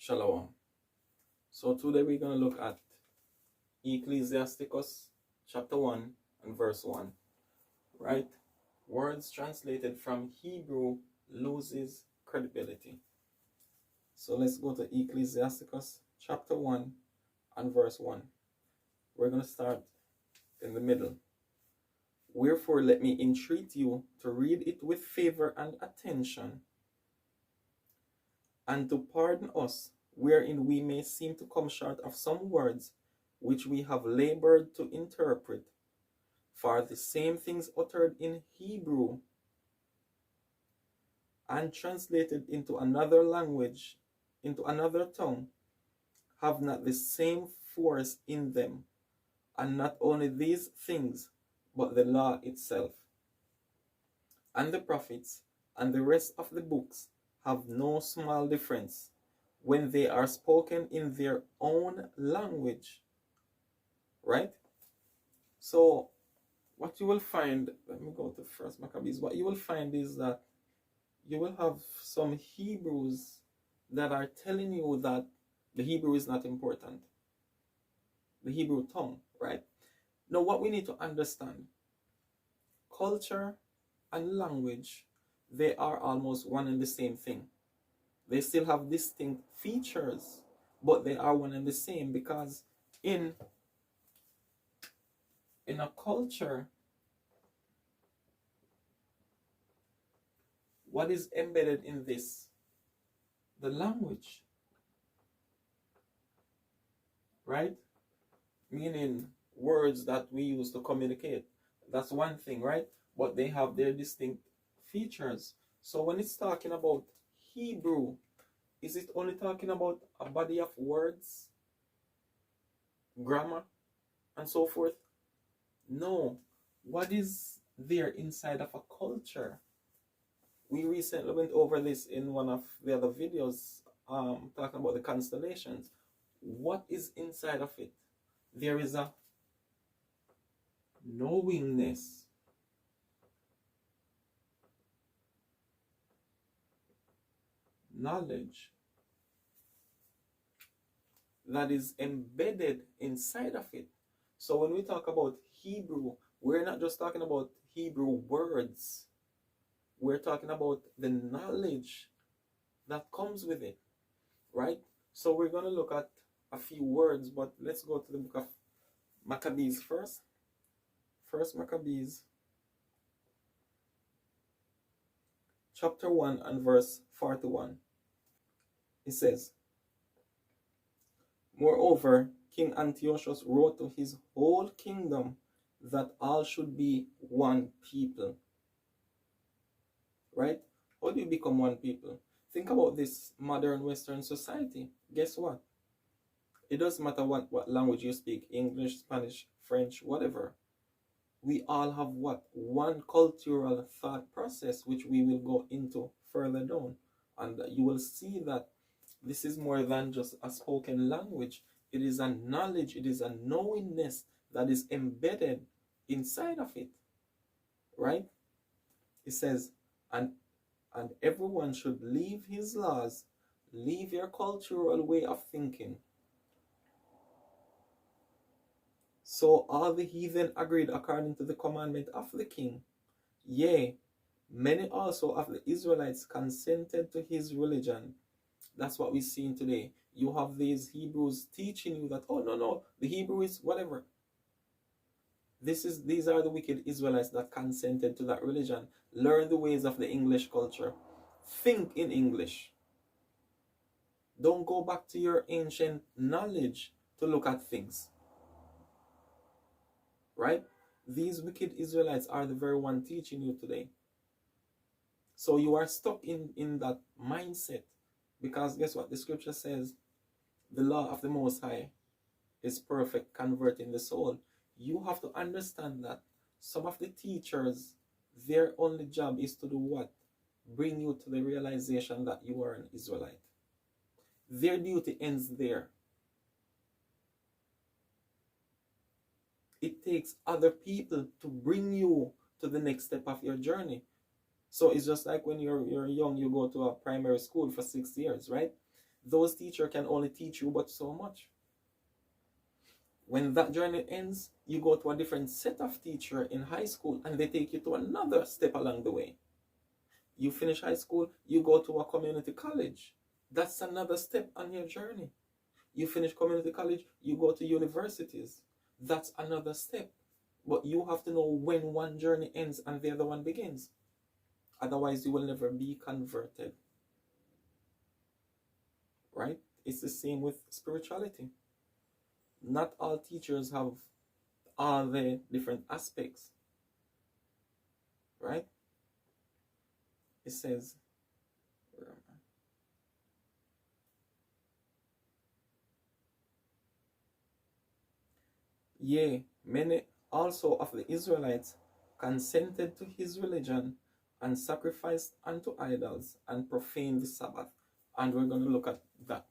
Shalom. So today we're going to look at Ecclesiasticus chapter 1 and verse 1. Right? Words translated from Hebrew loses credibility. So let's go to Ecclesiasticus chapter 1 and verse 1. We're going to start in the middle. Wherefore let me entreat you to read it with favor and attention, and to pardon us, wherein we may seem to come short of some words which we have labored to interpret. For the same things uttered in Hebrew and translated into another language, into another tongue, have not the same force in them, and not only these things, but the law itself, and the prophets, and the rest of the books have no small difference when they are spoken in their own language. Right? So what you will find, let me go to First Maccabees, what you will find is that you will have some Hebrews that are telling you that the Hebrew is not important. The Hebrew tongue, right? Now what we need to understand, culture and language, they are almost one and the same thing. They still have distinct features, but they are one and the same, because in a culture, what is embedded in this? The language, right? Meaning words that we use to communicate. That's one thing, right? But they have their distinct features. So when it's talking about Hebrew, is it only talking about a body of words, grammar, and so forth? No. What is there inside of a culture? We recently went over this in one of the other videos, talking about the constellations. What is inside of it? There is a knowingness. Knowledge that is embedded inside of it. So when we talk about Hebrew, we're not just talking about Hebrew words. We're talking about the knowledge that comes with it, right? So we're going to look at a few words, but let's go to the book of Maccabees first. First Maccabees chapter 1 and verse 41. It says, moreover, King Antiochus wrote to his whole kingdom that all should be one people. Right? How do you become one people? Think about this modern Western society. Guess what? It doesn't matter what language you speak, English, Spanish, French, whatever. We all have what? One cultural thought process, which we will go into further down. And you will see that this is more than just a spoken language. It is a knowledge, it is a knowingness that is embedded inside of it. Right? It says, and everyone should leave his laws, leave your cultural way of thinking. So all the heathen agreed according to the commandment of the king. Yea, many also of the Israelites consented to his religion. That's what we're seeing today. You have these Hebrews teaching you that, oh no, the Hebrew is whatever. These are the wicked Israelites that consented to that religion. Learn the ways of the English culture. Think in English. Don't go back to your ancient knowledge to look at things. Right? These wicked Israelites are the very one teaching you today. So you are stuck in that mindset, because guess what? The scripture says the law of the Most High is perfect, converting the soul. You have to understand that some of the teachers, their only job is to do what? Bring you to the realization that you are an Israelite. Their duty ends there. It takes other people to bring you to the next step of your journey. So it's just like when you're young, you go to a primary school for 6 years, right? those teachers can only teach you but so much. When that journey ends, you go to a different set of teacher in high school, and they take you to another step along the way. You finish high school, you go to a community college. That's another step on your journey. You finish community college, you go to universities. That's another step. But you have to know when one journey ends and the other one begins. Otherwise, you will never be converted. Right? It's the same with spirituality. Not all teachers have all the different aspects. Right? It says, where am I? Yea, many also of the Israelites consented to his religion and sacrificed unto idols and profaned the Sabbath. And we're going to look at that